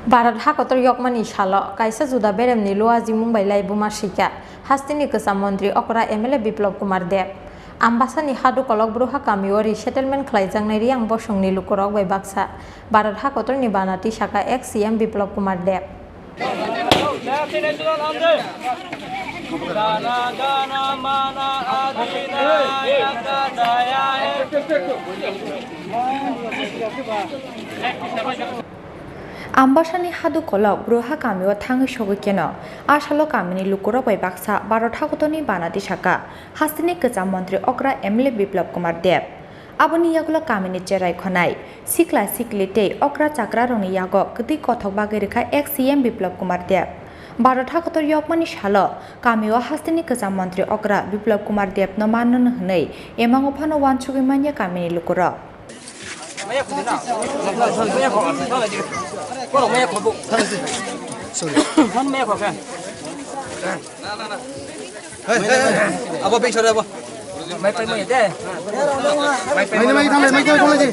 Barat hakotor yokmani shalo kaisa juda beremni loaji Mumbai laibuma shika hastini kesam Mantri Okra MLA Biplop Kumar Deb Ambasani hadu kolok bruha kamiori settlement khlaijang nai riang bosongni lukorok bai baksa Barat hakotor ni banati shaka ex CM Biplop Kumar Deb Ambasani hadu kolok bruha kamio thangi shogu keno asalo kamini lukuro bai baksa Barat hakotoni banati shaka hastini kesam Mantri Okra MLA Biplop Kumar Deb aboni yagulo kamini cherai khonai sikla siklite Okra chakra roni yago gedi kothok bagai rekha ex CM Biplop Kumar Deb Barat hakotor yokmani shalo kamio hastini kesam Mantri Okra Biplop Kumar Deb no manon hnei emango phano wanchugi manya kamini lukuro Apa ping sore apa? Mai pai mai deh. Mai thang mai thang ji.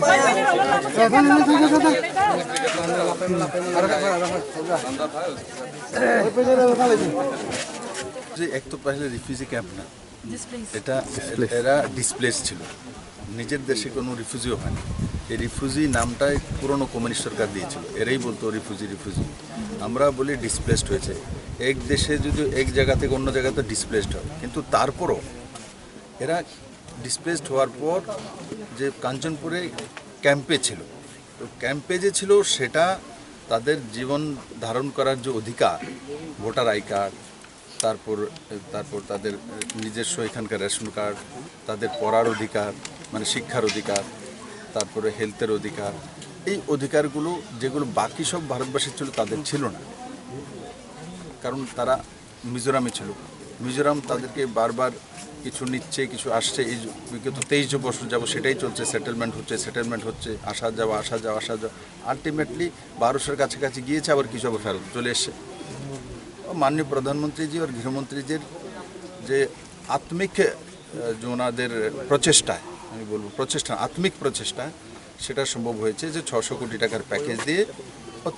যে এক তো পহলে refugee camp না এটা এরা displace ছিল নিজের দেশে কোনো রিফিউজিও হয়নি এই রিফিউজি নামটাই পুরনো কমিউনিস্ট সরকার দিয়েছিল এরাই বলতো রিফিউজি আমরা বলি ডিসপ্লেসড হয়েছে এক দেশে যদি এক জায়গা থেকে অন্য জায়গাতে ডিসপ্লেসড হয় কিন্তু তারপরও এরা ডিসপ্লেসড হওয়ার পর যে কাঞ্চনপুরে ক্যাম্পে ছিল তো ক্যাম্পে যে ছিল সেটা তাদের জীবন ধারণ করার যে অধিকার ভোটার আই কার্ড তারপর তাদের নিজস্ব এখানকার রেশন কার্ড তাদের পড়ার অধিকার মানে শিক্ষার অধিকার তারপরে হেলথের অধিকার এই অধিকারগুলো যেগুলো বাকি সব ভারতবাসীর ছিল তাদের ছিল না কারণ তারা মিজোরামে ছিল মিজোরাম তাদেরকে বারবার কিছু নিচ্ছে কিছু আসছে এই বিগত 23 বছর যাব সেটাই চলছে সেটেলমেন্ট হচ্ছে আসা যাওয়া আলটিমেটলি 1200-এর কাছাকাছি গিয়েছে আবার কিছু আবার ফেরত চলে এসছে মাননীয় প্রধানমন্ত্রীজি আর গৃহমন্ত্রীজির যে আত্মিক যে ওনাদের প্রচেষ্টায় আমি বলবো আত্মিক প্রচেষ্টা সেটা সম্ভব হয়েছে যে 600 কোটি টাকার প্যাকেজ দিয়ে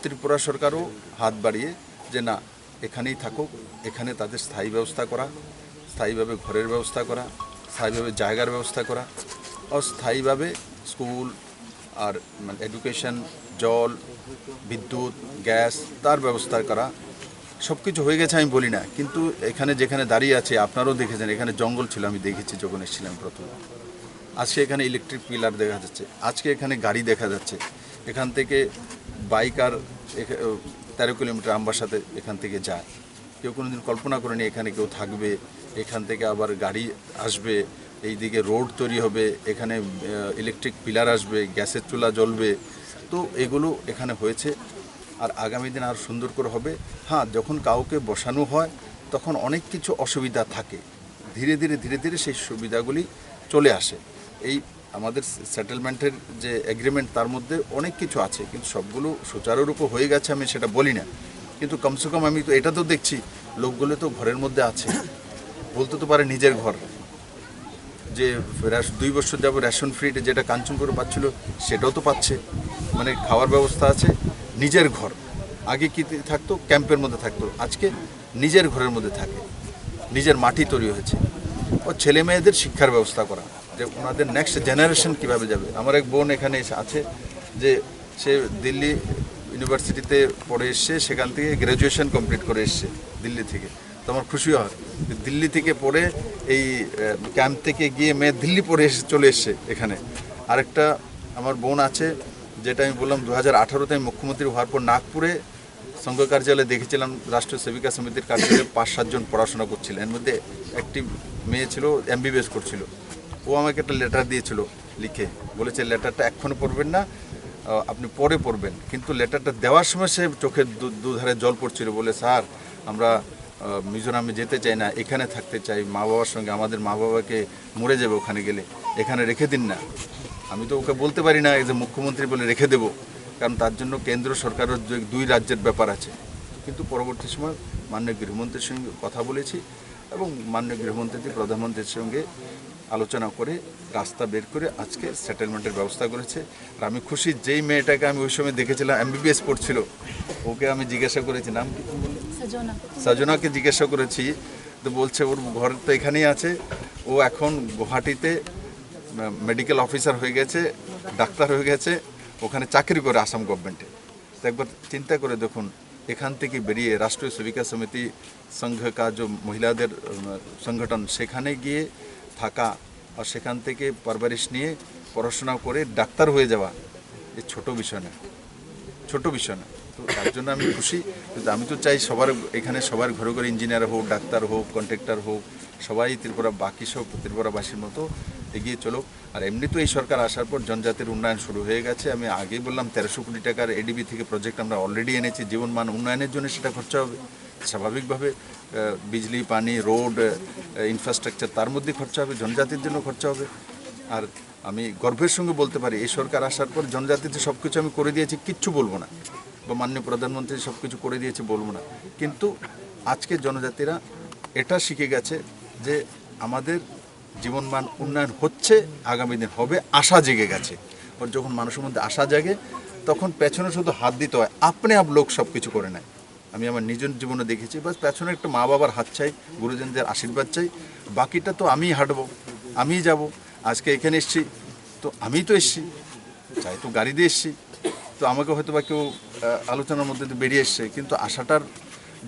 ত্রিপুরা সরকারও হাত বাড়িয়ে যে না এখানেই থাকুক এখানে তাদের স্থায়ী ব্যবস্থা করা স্থায়ীভাবে ঘরের ব্যবস্থা করা স্থায়ীভাবে জায়গার ব্যবস্থা করা অস্থায়ীভাবে স্কুল আর মানে এডুকেশন জল বিদ্যুৎ গ্যাস তার ব্যবস্থা করা সব কিছু হয়ে গেছে আমি বলি না কিন্তু এখানে যেখানে দাঁড়িয়ে আছে আপনারাও দেখেছেন এখানে জঙ্গল ছিল আমি দেখেছি যখন এসেছিলাম প্রথম আজকে এখানে ইলেকট্রিক পিলার দেখা যাচ্ছে আজকে এখানে গাড়ি দেখা যাচ্ছে এখান থেকে বাইক আর 13 কিলোমিটার আমবাসাতে এখান থেকে যায় কেউ কোনোদিন কল্পনা করেনি এখানে কেউ থাকবে এখান থেকে আবার গাড়ি আসবে এইদিকে রোড তৈরি হবে এখানে ইলেকট্রিক পিলার আসবে গ্যাসের চুলা জ্বলবে তো এগুলো এখানে হয়েছে আর আগামী দিন আর সুন্দর করে হবে হ্যাঁ যখন কাউকে বসানো হয় তখন অনেক কিছু অসুবিধা থাকে ধীরে ধীরে সেই সুবিধাগুলি চলে আসে এই আমাদের সেটেলমেন্টের যে এগ্রিমেন্ট তার মধ্যে অনেক কিছু আছে কিন্তু সবগুলো সুচারুরূপে হয়ে গেছে আমি সেটা বলি না কিন্তু কমসে কম আমি তো এটা তো দেখছি লোকগুলো তো ঘরের মধ্যে আছে বলতে তো পারে নিজের ঘর যে 2 বছর যাব রেশন ফ্রিতে যেটা কাঞ্চনপুরে পাচ্ছিল সেটাও তো পাচ্ছে মানে খাওয়ার ব্যবস্থা আছে নিজের ঘর আগে কি থাকতো ক্যাম্পের মধ্যে থাকতো আজকে নিজের ঘরের মধ্যে থাকে নিজের মাটি তৈরি হয়েছে ও ছেলে মেয়েদের শিক্ষার ব্যবস্থা করা যে ওনাদের নেক্সট জেনারেশন কীভাবে যাবে আমার এক বোন এখানে আছে যে সে দিল্লি ইউনিভার্সিটিতে পড়ে এসছে সেখান থেকে গ্র্যাজুয়েশন কমপ্লিট করে এসছে দিল্লি থেকে তো আমার খুশি হয় দিল্লি থেকে পড়ে এই ক্যাম্প থেকে গিয়ে মেয়ে দিল্লি পড়ে চলে এসছে এখানে আরেকটা আমার বোন আছে যেটা আমি বললাম 2018-তে আমি মুখ্যমন্ত্রী হওয়ার পর নাগপুরে সংঘ কার্যালয়ে দেখেছিলাম রাষ্ট্রীয় সেবিকা সমিতির কার্যালয়ে 5-7 জন পড়াশোনা করছিলেন এর মধ্যে একটি মেয়ে ছিল MBBS করছিল ও আমাকে একটা লেটার দিয়েছিল লিখে বলেছে লেটারটা এখনও পড়বেন না আপনি পরে পড়বেন কিন্তু লেটারটা দেওয়ার সময় সে চোখের দুধারে জল পড়ছিল বলে স্যার আমরা মিজোরামে যেতে চাই না এখানে থাকতে চাই মা বাবার সঙ্গে আমাদের মা বাবাকে মরে যাবে ওখানে গেলে এখানে রেখে দিন না আমি তো ওকে বলতে পারি না যে মুখ্যমন্ত্রী বলে রেখে দেবো কারণ তার জন্য কেন্দ্র সরকারের 2 রাজ্যের ব্যাপার আছে কিন্তু পরবর্তী সময় মাননীয় গৃহমন্ত্রীর সঙ্গে কথা বলেছি এবং মাননীয় গৃহমন্ত্রী প্রধানমন্ত্রীর সঙ্গে আলোচনা করে রাস্তা বের করে আজকে সেটেলমেন্টের ব্যবস্থা করেছে। আর আমি খুশি, যেই মেয়েটাকে আমি ওই সময় দেখেছিলাম MBBS পড়ছিল, ওকে আমি জিজ্ঞাসা করেছি নাম কি সাজনাকে জিজ্ঞাসা করেছি, তো বলছে ওর ঘর তো এখানেই আছে, ও এখন গুয়াহাটিতে মেডিকেল অফিসার হয়ে গেছে, ডাক্তার হয়ে গেছে, ওখানে চাকরি করে আসাম গভর্নমেন্টে। তো একবার চিন্তা করে দেখুন, এখান থেকে বেরিয়ে রাষ্ট্রীয় সেবিকা সমিতি সংঘ কা যে মহিলাদের সংগঠন, সেখানে গিয়ে থাকা আর সেখান থেকে পরবরিশ নিয়ে পড়াশোনা করে ডাক্তার হয়ে যাওয়া, এ ছোট বিষয় না, ছোট বিষয় না। তো তার জন্য আমি খুশি। কিন্তু আমি তো চাই সবার এখানে সবার ঘরে ঘরে ইঞ্জিনিয়ার হোক, ডাক্তার হোক, কন্ট্রাক্টর হোক, সবাই ত্রিপুরা বাকি সব ত্রিপুরাবাসীর মতো এগিয়ে চলো। আর এমনি তো এই সরকার আসার পর জনজাতির উন্নয়ন শুরু হয়ে গেছে। আমি আগেই বললাম 1300 কোটি টাকার ADB থেকে প্রজেক্ট আমরা অলরেডি এনেছি। জীবনমান উন্নয়নের জন্য সেটা খরচা হবে স্বাভাবিকভাবে, বিজলি, পানি, রোড, ইনফ্রাস্ট্রাকচার, তার মধ্যে খরচা হবে, জনজাতির জন্য খরচা হবে। আর আমি গর্বের সঙ্গে বলতে পারি, এই সরকার আসার পর জনজাতিতে সব কিছু আমি করে দিয়েছি, কিচ্ছু বলবো না, বা মাননীয় প্রধানমন্ত্রী সব কিছু করে দিয়েছে বলবো না। কিন্তু আজকে জনজাতিরা এটা শিখে গেছে যে আমাদের জীবনমান উন্নয়ন হচ্ছে, আগামী দিন হবে, আশা জেগে গেছে। আর যখন মানুষের মধ্যে আশা জাগে, তখন পেছনে শুধু হাত দিতে হয়, আপনি লোক সব কিছু করে নেয়। আমি আমার নিজের জীবনে দেখেছি, বাস পেছনে একটা মা বাবার হাত চাই, গুরুজনদের আশীর্বাদ চাই, বাকিটা তো আমিই হাঁটবো, আমিই যাব। আজকে এখানে এসছি তো আমিই তো এসছি, চাই তো গাড়ি দিয়ে এসছি, তো আমাকে হয়তো বা কেউ আলোচনার মধ্যে দিয়ে বেরিয়ে এসছে, কিন্তু আশাটার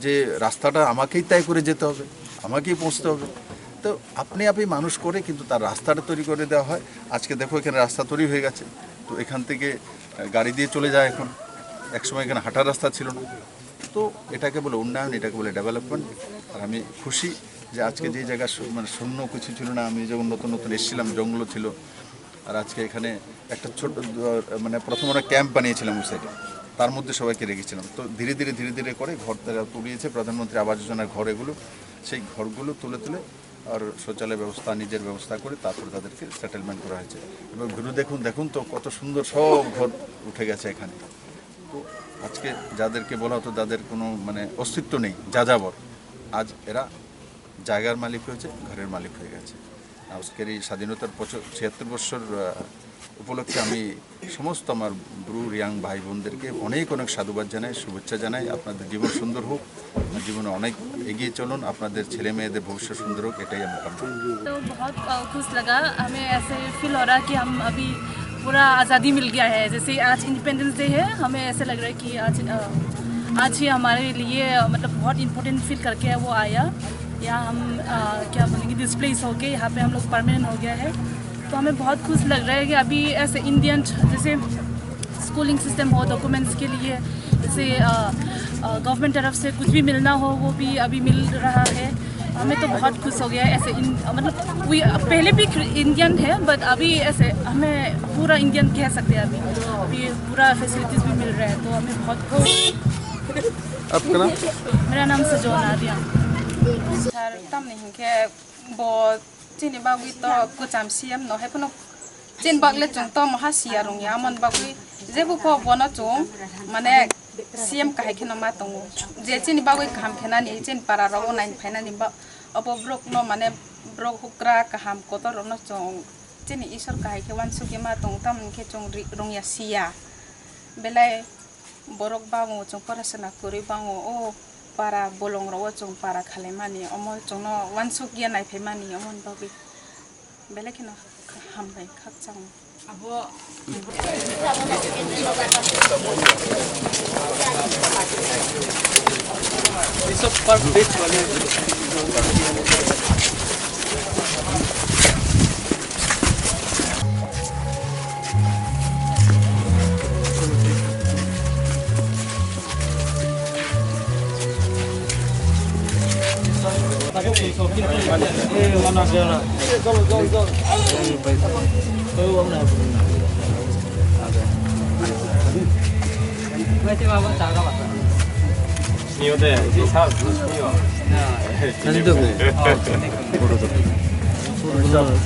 যে রাস্তাটা আমাকেই তয় করে যেতে হবে, আমাকেই পৌঁছতে হবে। তো আপনি মানুষ করে কিন্তু তার রাস্তাটা তৈরি করে দেওয়া হয়। আজকে দেখো এখানে রাস্তা তৈরি হয়ে গেছে, তো এখান থেকে গাড়ি দিয়ে চলে যায় এখন, একসময় এখানে হাঁটার রাস্তা ছিল না। তো এটাকে বলে উন্নয়ন, এটাকে বলে ডেভেলপমেন্ট। আর আমি খুশি যে আজকে যে জায়গা মানে শূন্য কিছু ছিল না, আমি যখন নতুন নতুন এসেছিলাম জঙ্গল ছিল, আর আজকে এখানে একটা ছোট মানে প্রথম আমরা ক্যাম্প বানিয়েছিলাম ওই সাইডে, তার মধ্যে সবাইকে রেখেছিলাম। তো ধীরে ধীরে করে ঘর তারা তুলিয়েছে, প্রধানমন্ত্রী আবাস যোজনার ঘর এগুলো, সেই ঘরগুলো তুলে আর শৌচালয় ব্যবস্থা, নিজের ব্যবস্থা করে তারপরে তাদেরকে সেটেলমেন্ট করা হয়েছে। এবং ঘুরে দেখুন তো কত সুন্দর সব ঘর উঠে গেছে এখানে। তো আজকে যাদেরকে বলা হতো তাদের কোনো মানে অস্তিত্ব নেই, যাযাবর, আজ এরা জায়গার মালিক হয়েছে, ঘরের মালিক হয়ে গেছে। আজকের এই স্বাধীনতার 76 বছর উপলক্ষে আমি সমস্ত আমার ব্রু রিয়াং ভাই বোনদেরকে অনেক সাধুবাদ জানাই, শুভেচ্ছা জানাই। আপনাদের জীবন সুন্দর হোক, জীবনে অনেক এগিয়ে চলুন, আপনাদের ছেলে মেয়েদের ভবিষ্যৎ সুন্দর হোক, এটাই আমার কামনা। तो बहुत खुश लगा, हमें ऐसे फील हो रहा है कि हम अभी पूरा आज़ादी मिल गया है। जैसे आज इंडिपेंडेंस डे है, हमें ऐसे लग रहा है कि आज ही हमारे लिए मतलब बहुत इम्पोर्टेंट फील करके वो आया। यहाँ हम क्या बोलेंगे, डिस्प्लेस हो गए, यहाँ पे हम लोग परमानेंट हो गया है। तो हमें बहुत खुश लग रहा है कि अभी ऐसे इंडियन जैसे स्कूलिंग सिस्टम हो, डॉक्यूमेंट्स के लिए जैसे गवर्नमेंट तरफ से कुछ भी मिलना हो वो भी अभी मिल रहा है। हमें तो बहुत खुश हो गया है। ऐसे मतलब पहले भी इंडियन है, बट अभी ऐसे हमें पूरा इंडियन कह सकते हैं। अभी पूरा फैसिलिटीज़ भी मिल रहा है, तो हमें बहुत खुश। आपका नाम? मेरा नाम सजोना दिया। सर तम नहीं के बो चिनी बागुई तो कुचाम सीएम नो है पनो चिन बागले चुंग तो महासिया रुंग या मन बागुई जेबु फो बोना चुंग माने सीएम काहे के नमा तंग जे चिनी बागुई काम खेना नि चिन पारा रो नाइन फाइना नि बा अबो ब्रोक नो माने ब्रोक हुक्रा काम को तो रोनो चुंग चिनी ईश्वर काहे के वान सुगे मा तंग तम के चुंग रुंग या सिया बेलाय borok bango chong parasana kuri bango o para bolong ro chong para khale mani omo chong no wansuk ya nai phe mani omon babi belekino hambai khak chang abo this is per pitch wale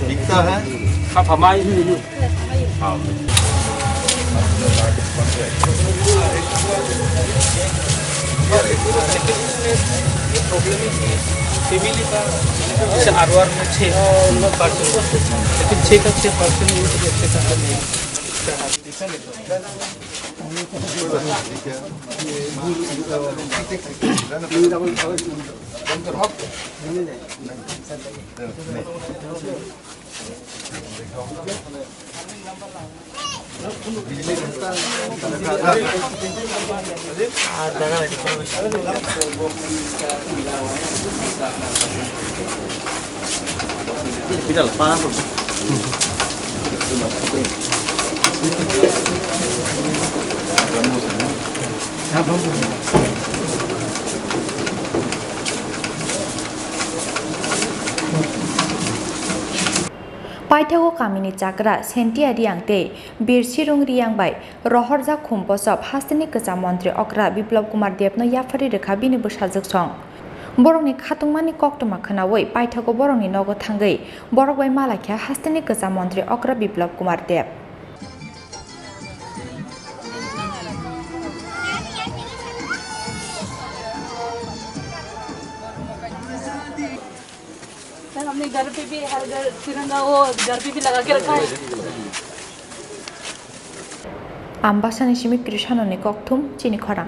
दिखता है आप हमारी problem family का जैसे आरवार में 6% लेकिन 6 का 6% अच्छे खासा नहीं पाइथागो कामिनी चाकरा सेंटिया रियांगते बिरसिरुंग रियांगबाई रहरजा खुम्पसब हास्तिनि गोजा मन्त्री अक्रा बिप्लब कुमार देबनो याफारि रेखा बिनि बसाजक सं बरंनि खातुंमानि कक्टमा खोनावै पाइथागो बरंनि नगो थांगै बरगबाई मालाखिया हास्तिनि गोजा मन्त्री अक्रा बिप्लब कुमार देब सर हमने घर पे भी हर घर तिरंगा वो घर पे भी लगा के रखा है आम्बासानि सिमिक कृषाननि कक्थुम चिनि खरां